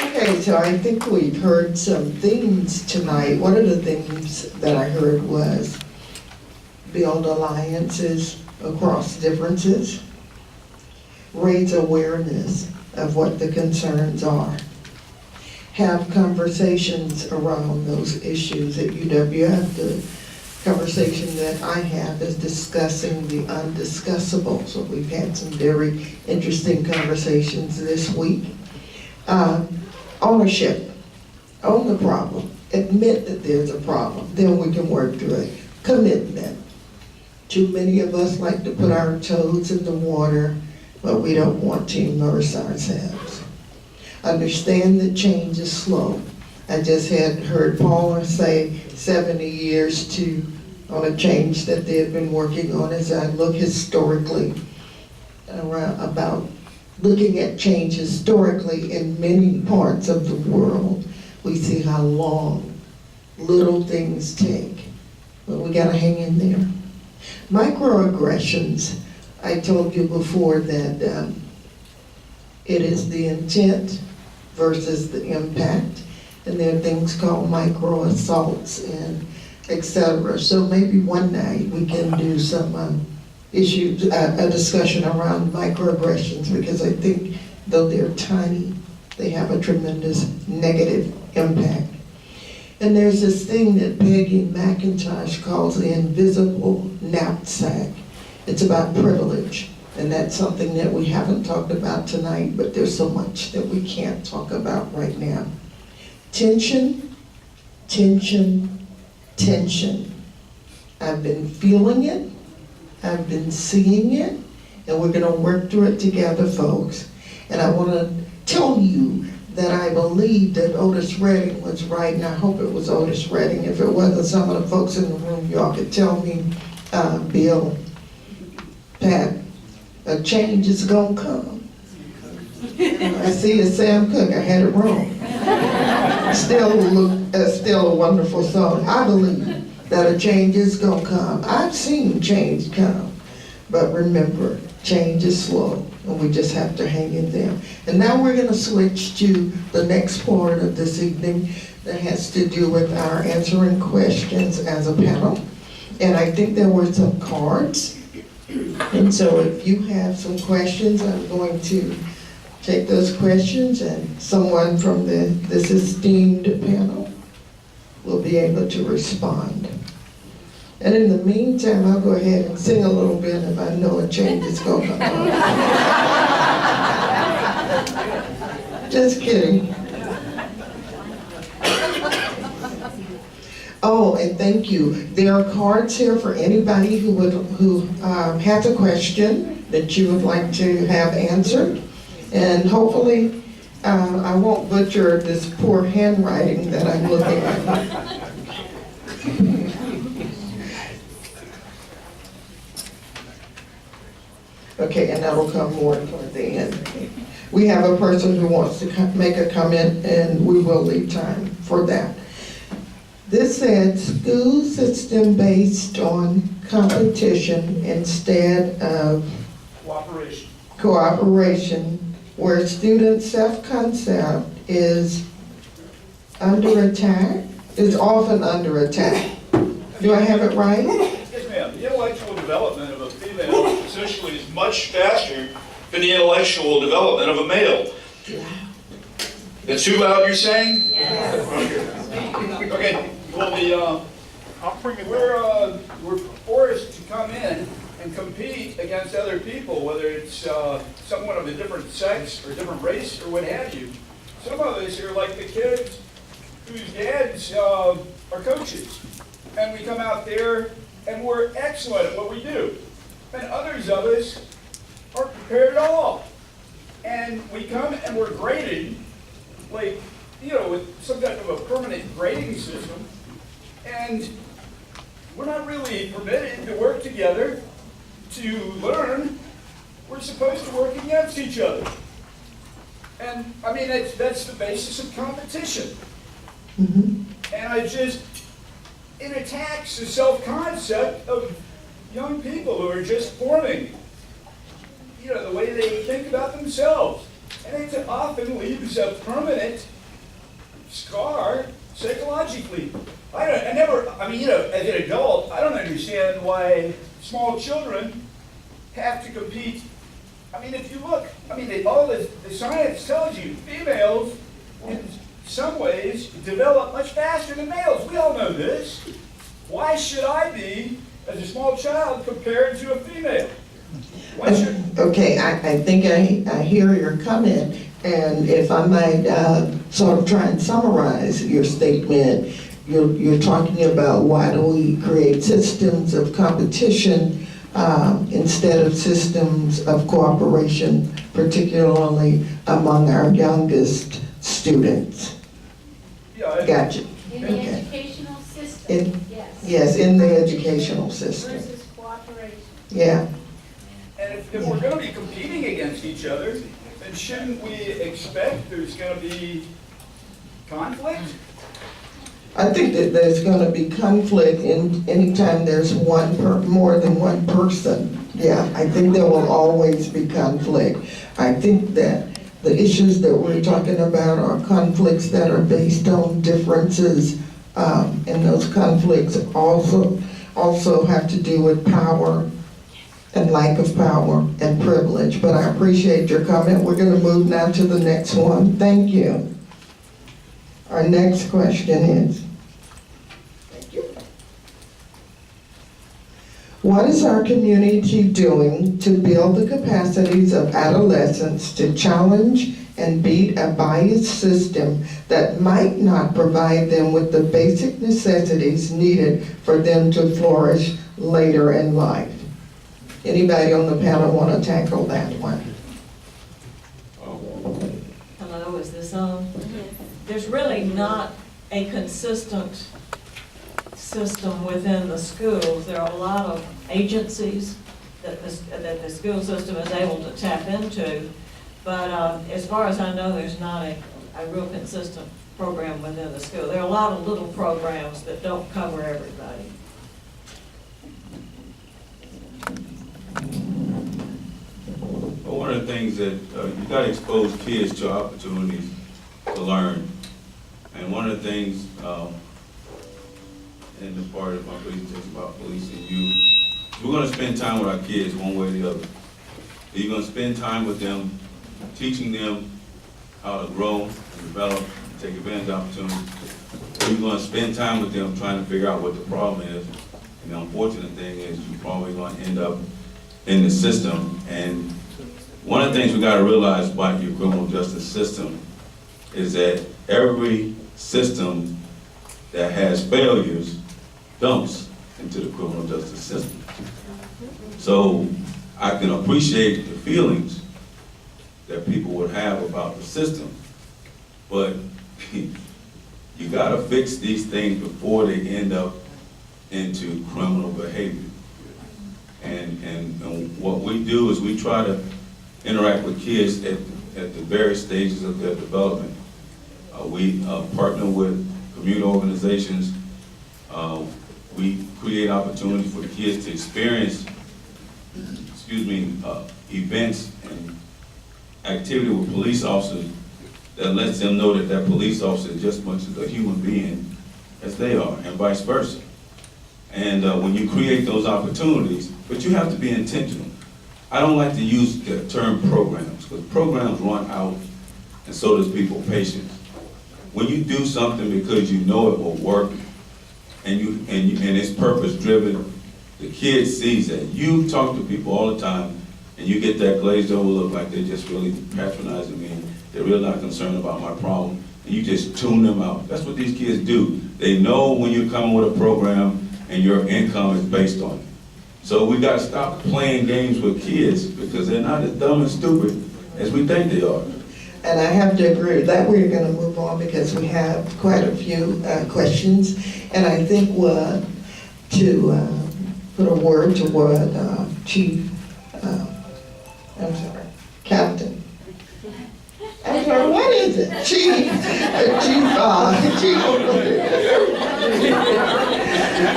Okay, so I think we've heard some themes tonight. One of the things that I heard was build alliances across differences, raise awareness of what the concerns are, have conversations around those issues at UW. The conversation that I have is discussing the undiscussable. So we've had some very interesting conversations this week. Ownership, own the problem, admit that there's a problem, then we can work through it. Commitment. Too many of us like to put our toes in the water, but we don't want to immerse ourselves. Understand that change is slow. I just had heard Paula say 70 years on a change that they have been working on. As I look historically around about looking at change historically in many parts of the world, we see how long little things take, but we gotta hang in there. Microaggressions, I told you before that it is the intent versus the impact, and there are things called micro assaults and etc. So maybe one night we can do some issues, a discussion around microaggressions, because I think though they're tiny, they have a tremendous negative impact. And there's this thing that Peggy McIntosh calls the invisible knapsack. It's about privilege, and that's something that we haven't talked about tonight, but there's so much that we can't talk about right now. Tension, tension, tension. I've been feeling it, I've been seeing it, and we're gonna work through it together, folks. And I wanna tell you that I believe that Otis Redding was right, and I hope it was Otis Redding. If it wasn't, some of the folks in the room, y'all could tell me, Bill, Pat, a change is gonna come. I see it's Sam Cooke, I had it wrong. Still a wonderful song. I believe that a change is gonna come. I've seen change come, but remember, change is slow, and we just have to hang in there. And now we're gonna switch to the next part of this evening that has to do with our answering questions as a panel. And I think there were some cards. And so if you have some questions, I'm going to take those questions, and someone from this esteemed panel will be able to respond. And in the meantime, I'll go ahead and sing a little bit if I know a change is going to come. Just kidding. Oh, and thank you. There are cards here for anybody who has a question that you would like to have answered. And hopefully, I won't butcher this poor handwriting that I'm looking at. Okay, and that'll come more toward the end. We have a person who wants to make a comment, and we will leave time for that. This said, school system based on competition instead of cooperation, where student self-concept is under attack, is often under attack. Do I have it right? Yes, ma'am. The intellectual development of a female essentially is much faster than the intellectual development of a male. That's too loud, you're saying? Yes. Okay. Well, we're forced to come in and compete against other people, whether it's someone of a different sex or different race or what have you. Some of us are like the kids whose dads are coaches, and we come out there and we're excellent at what we do. And others of us aren't prepared at all. And we come and we're graded, like, with some type of a permanent grading system. And we're not really permitted to work together to learn. We're supposed to work against each other. And I mean, that's the basis of competition. Mm-hmm. And it attacks the self-concept of young people who are just forming, the way they think about themselves. And it often leaves a permanent scar psychologically. I mean, as an adult, I don't understand why small children have to compete. I mean, if you look, all the science tells you, females, in some ways, develop much faster than males. We all know this. Why should I be, as a small child, compared to a female? Why should... Okay, I think I hear your comment, and if I might sort of try and summarize your statement, you're talking about why do we create systems of competition instead of systems of cooperation, particularly among our youngest students. Yeah, Gotcha. In the Okay. educational system, yes. Yes, in the educational system. Versus cooperation. Yeah. and if we're going to be competing against each other, then shouldn't we expect there's going to be conflict? I think that there's going to be conflict anytime there's more than one person. Yeah, I think there will always be conflict. I think that the issues that we're talking about are conflicts that are based on differences, and those conflicts also have to do with power and lack of power and privilege. But I appreciate your comment. We're going to move now to the next one. Thank you. Our next question is, what is our community doing to build the capacities of adolescents to challenge and beat a biased system that might not provide them with the basic necessities needed for them to flourish later in life? Anybody on the panel want to tackle that one? Hello, is this on? There's really not a consistent system within the schools. There are a lot of agencies that the school system is able to tap into, but as far as I know, there's not a real consistent program within the school. There are a lot of little programs that don't cover everybody. Well, one of the things that you got to expose kids to opportunities to learn. And one of the things in the part of my presentation about policing youth, we're going to spend time with our kids one way or the other. You're going to spend time with them, teaching them how to grow and develop, and take advantage of opportunities. Or you're going to spend time with them trying to figure out what the problem is. And the unfortunate thing is you're probably going to end up in the system. And one of the things we got to realize about your criminal justice system is that every system that has failures dumps into the criminal justice system. So I can appreciate the feelings that people would have about the system, but you gotta fix these things before they end up into criminal behavior. And what we do is we try to interact with kids at the various stages of their development. We partner with community organizations. We create opportunities for the kids to experience, events and activity with police officers that lets them know that that police officer is just as much as a human being as they are, and vice versa. And when you create those opportunities, but you have to be intentional. I don't like to use the term programs, because programs run out, and so does people's patience. When you do something because you know it will work, and it's purpose driven, the kid sees that. You talk to people all the time, and you get that glazed over look like they're just really patronizing me. They're really not concerned about my problem, and you just tune them out. That's what these kids do. They know when you're coming with a program and your income is based on it. So we got to stop playing games with kids because they're not as dumb and stupid as we think they are. And I have to agree with that. We're going to move on because we have quite a few questions. And I think to put a word to what Chief, Captain. I'm sorry, what is it? Chief.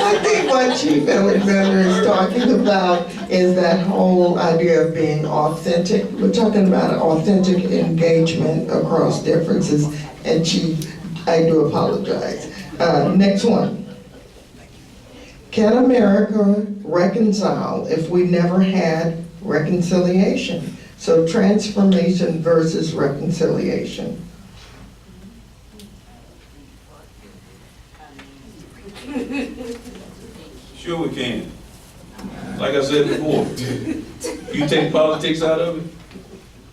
I think what Chief Alexander is talking about is that whole idea of being authentic. We're talking about authentic engagement across differences, and Chief, I do apologize. Next one. Can America reconcile if we never had reconciliation? So transformation versus reconciliation. Sure we can. Like I said before, you take politics out of it,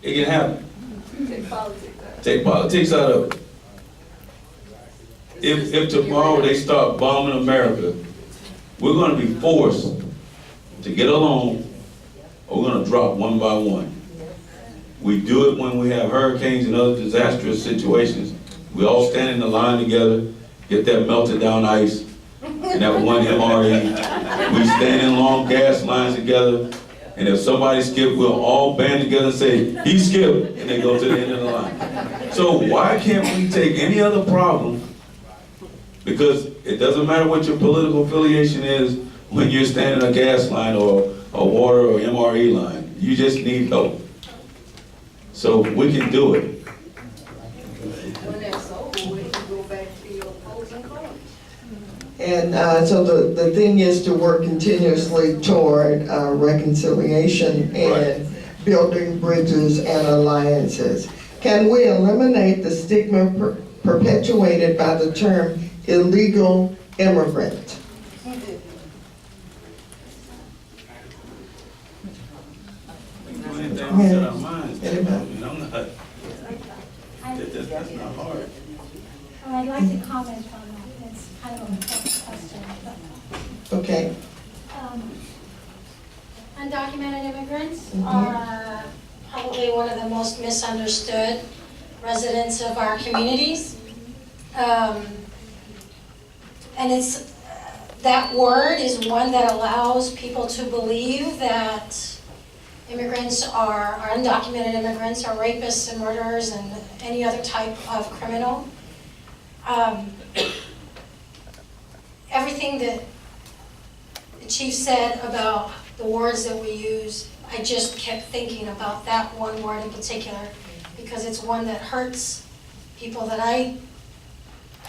it can happen. Take politics out of it. If tomorrow they start bombing America, we're gonna be forced to get along, or we're gonna drop one by one. We do it when we have hurricanes and other disastrous situations. We all stand in the line together, get that melted down ice, and that one MRE. We stand in long gas lines together, and if somebody skipped, we'll all band together and say, he skipped, and they go to the end of the line. So why can't we take any other problem, because it doesn't matter what your political affiliation is when you're standing a gas line or a water or MRE line. You just need help. So we can do it. When that's over, we can go back to your opposing colors. And so the thing is to work continuously toward reconciliation and building bridges and alliances. Can we eliminate the stigma perpetuated by the term illegal immigrant? Anything we set our minds to. I mean, I'm not, that's not hard. I'd like to comment on that. It's kind of an important question. Okay. Undocumented immigrants are probably one of the most misunderstood residents of our communities. And it's, that word is one that allows people to believe that immigrants are undocumented immigrants are rapists and murderers and any other type of criminal. Everything that the chief said about the words that we use, I just kept thinking about that one word in particular because it's one that hurts people that I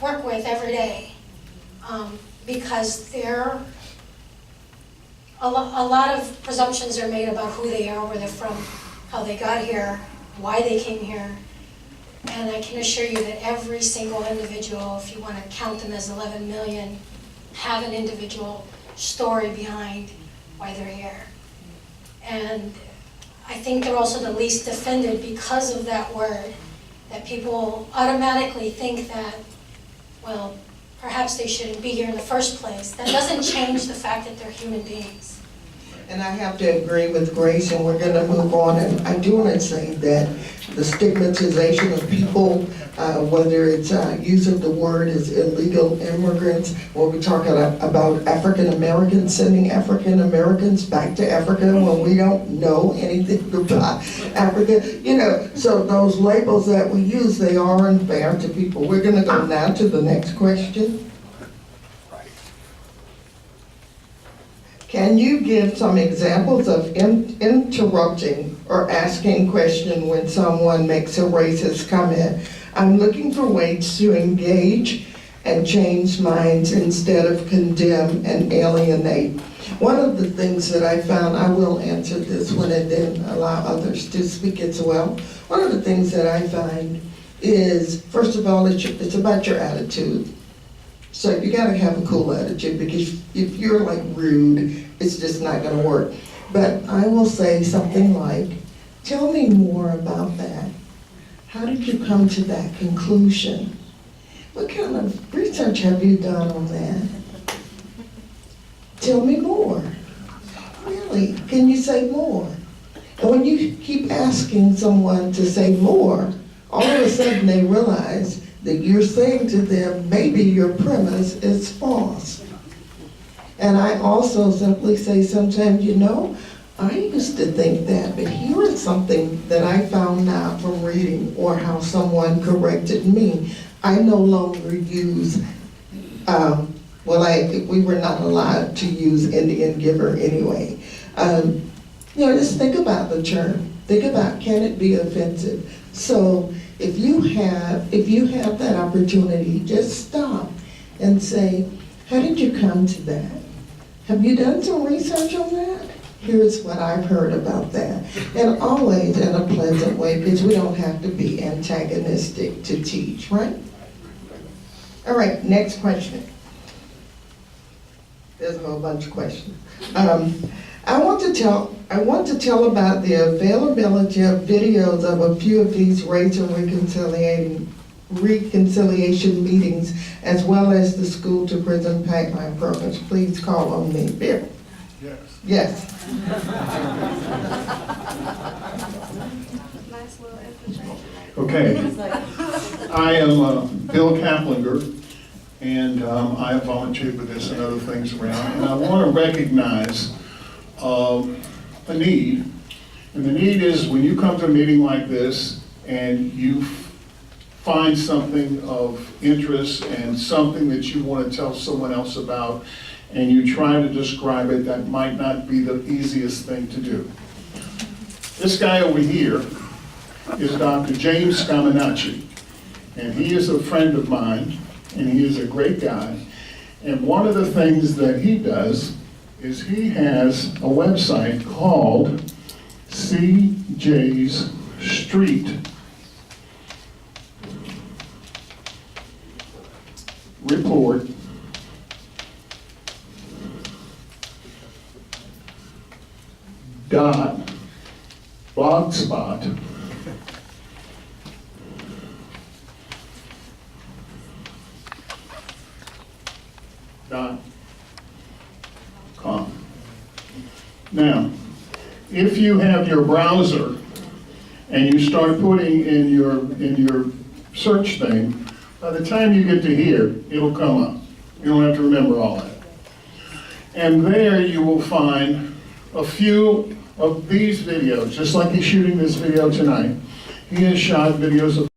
work with every day, because they're a lot of presumptions are made about who they are, where they're from, how they got here, why they came here. And I can assure you that every single individual, if you want to count them as 11 million, have an individual story behind why they're here. And I think they're also the least defended because of that word, that people automatically think that, well, perhaps they shouldn't be here in the first place. That doesn't change the fact that they're human beings. And I have to agree with Grace, and we're gonna move on. And I do want to say that the stigmatization of people, whether it's use of the word as illegal immigrants, or we're talking about African Americans, sending African Americans back to Africa when we don't know anything about Africa. You know, so those labels that we use, they are unfair to people. We're gonna go now to the next question. Can you give some examples of interrupting or asking question when someone makes a racist comment? I'm looking for ways to engage and change minds instead of condemn and alienate. One of the things that I found, I will answer this one and then allow others to speak as well. One of the things that I find is, first of all, it's about your attitude. So you gotta have a cool attitude, because if you're like rude, it's just not gonna work. But I will say something like, tell me more about that. How did you come to that conclusion? What kind of research have you done on that? Tell me more. Really, can you say more? And when you keep asking someone to say more, all of a sudden they realize that you're saying to them, maybe your premise is false. And I also simply say sometimes, you know, I used to think that, but here is something that I found out from reading or how someone corrected me. I no longer use, we were not allowed to use Indian giver anyway. Just think about the term. Think about, can it be offensive? So if you have that opportunity, just stop and say, how did you come to that? Have you done some research on that? Here's what I've heard about that. And always in a pleasant way, because we don't have to be antagonistic to teach, right? All right, next question. There's a whole bunch of questions. I want to tell about the availability of videos of a few of these race and reconciliation meetings, as well as the school to prison pipeline programs. Please call on me, Bill. Yes. Yes. Nice little infiltration. Okay. I am Bill Kaplinger, and I have volunteered with this and other things around. And I want to recognize a need. And the need is when you come to a meeting like this and you find something of interest and something that you want to tell someone else about, and you try to describe it, that might not be the easiest thing to do. This guy over here is Dr. James Scaminacci, and he is a friend of mine, and he is a great guy. And one of the things that he does is he has a website called CJ's Street Report .blogspot .com. Now, if you have your browser and you start putting in your search thing, by the time you get to here, it'll come up. You don't have to remember all that. And there you will find a few of these videos, just like he's shooting this video tonight. He has shot videos of